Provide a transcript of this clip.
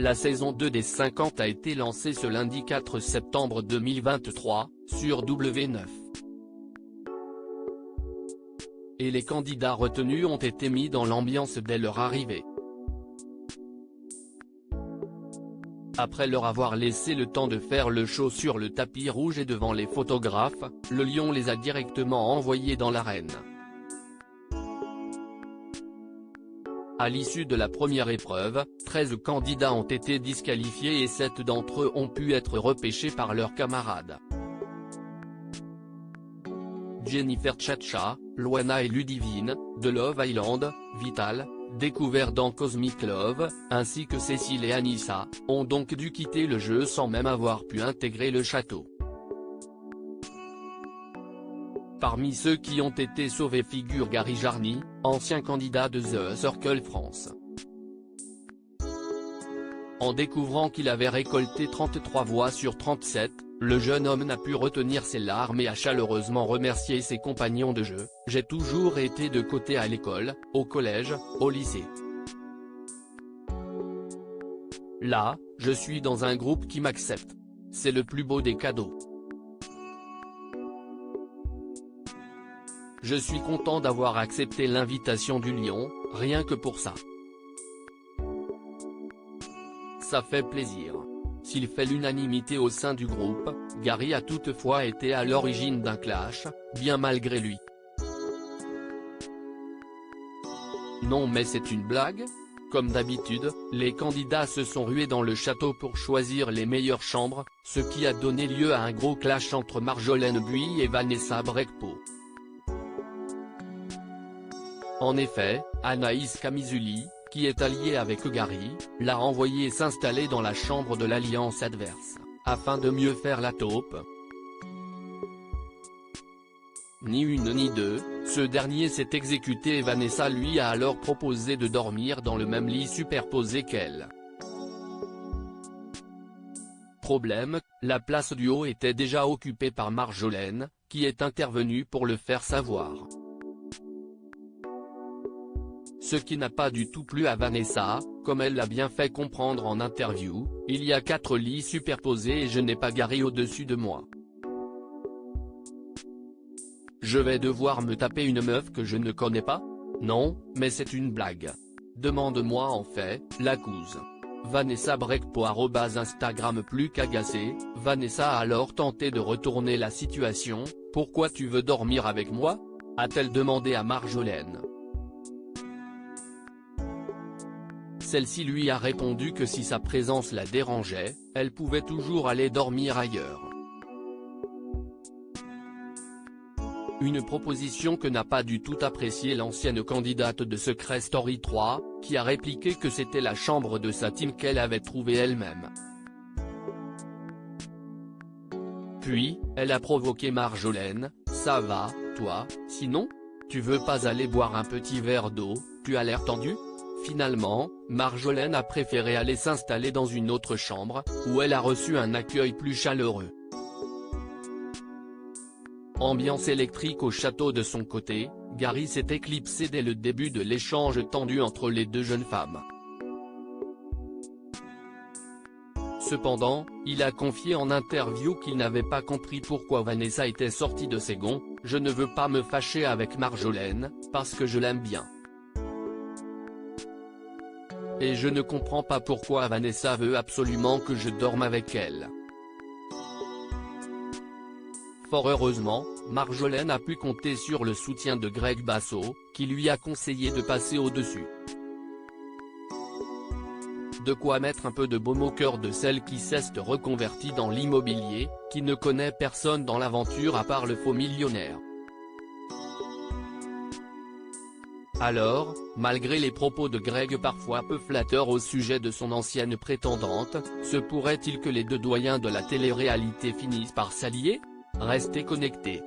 La saison 2 des 50 a été lancée ce lundi 4 septembre 2023, sur W9. Et les candidats retenus ont été mis dans l'ambiance dès leur arrivée. Après leur avoir laissé le temps de faire le show sur le tapis rouge et devant les photographes, le Lion les a directement envoyés dans l'arène. À l'issue de la première épreuve, 13 candidats ont été disqualifiés et 7 d'entre eux ont pu être repêchés par leurs camarades. Jennifer Chacha, Loana et Ludivine, de Love Island, Vital, découvert dans Cosmic Love, ainsi que Cécile et Anissa, ont donc dû quitter le jeu sans même avoir pu intégrer le château. Parmi ceux qui ont été sauvés figure Gary Jarny, ancien candidat de The Circle France. En découvrant qu'il avait récolté 33 voix sur 37, le jeune homme n'a pu retenir ses larmes et a chaleureusement remercié ses compagnons de jeu. « J'ai toujours été de côté à l'école, au collège, au lycée. Là, je suis dans un groupe qui m'accepte. C'est le plus beau des cadeaux. Je suis content d'avoir accepté l'invitation du Lion, rien que pour ça. Ça fait plaisir. » S'il fait l'unanimité au sein du groupe, Gary a toutefois été à l'origine d'un clash, bien malgré lui. Non mais c'est une blague ? Comme d'habitude, les candidats se sont rués dans le château pour choisir les meilleures chambres, ce qui a donné lieu à un gros clash entre Marjolaine Buis et Vanessa Brecpo. En effet, Anaïs Camizuli, qui est alliée avec Gary, l'a envoyé s'installer dans la chambre de l'alliance adverse, afin de mieux faire la taupe. Ni une ni deux, ce dernier s'est exécuté et Vanessa lui a alors proposé de dormir dans le même lit superposé qu'elle. Problème, la place du haut était déjà occupée par Marjolaine, qui est intervenue pour le faire savoir. Ce qui n'a pas du tout plu à Vanessa, comme elle l'a bien fait comprendre en interview, il y a 4 lits superposés et je n'ai pas Gary au-dessus de moi. Je vais devoir me taper une meuf que je ne connais pas ? Non, mais c'est une blague. Demande-moi en fait, l'accuse. Vanessa Brecpo @Instagram plus qu'agacée, Vanessa a alors tenté de retourner la situation. « Pourquoi tu veux dormir avec moi ?» a-t-elle demandé à Marjolaine. Celle-ci lui a répondu que si sa présence la dérangeait, elle pouvait toujours aller dormir ailleurs. Une proposition que n'a pas du tout appréciée l'ancienne candidate de Secret Story 3, qui a répliqué que c'était la chambre de sa team qu'elle avait trouvée elle-même. Puis, elle a provoqué Marjolaine, « Ça va, toi, sinon ? Tu veux pas aller boire un petit verre d'eau, tu as l'air tendu ?» Finalement, Marjolaine a préféré aller s'installer dans une autre chambre, où elle a reçu un accueil plus chaleureux. Ambiance électrique au château de son côté, Gary s'est éclipsé dès le début de l'échange tendu entre les deux jeunes femmes. Cependant, il a confié en interview qu'il n'avait pas compris pourquoi Vanessa était sortie de ses gonds. « Je ne veux pas me fâcher avec Marjolaine, parce que je l'aime bien. Et je ne comprends pas pourquoi Vanessa veut absolument que je dorme avec elle. » Fort heureusement, Marjolaine a pu compter sur le soutien de Greg Basso, qui lui a conseillé de passer au-dessus. De quoi mettre un peu de baume au cœur de celle qui s'est reconvertie dans l'immobilier, qui ne connaît personne dans l'aventure à part le faux millionnaire. Alors, malgré les propos de Greg parfois peu flatteurs au sujet de son ancienne prétendante, se pourrait-il que les deux doyens de la télé-réalité finissent par s'allier ? Restez connectés.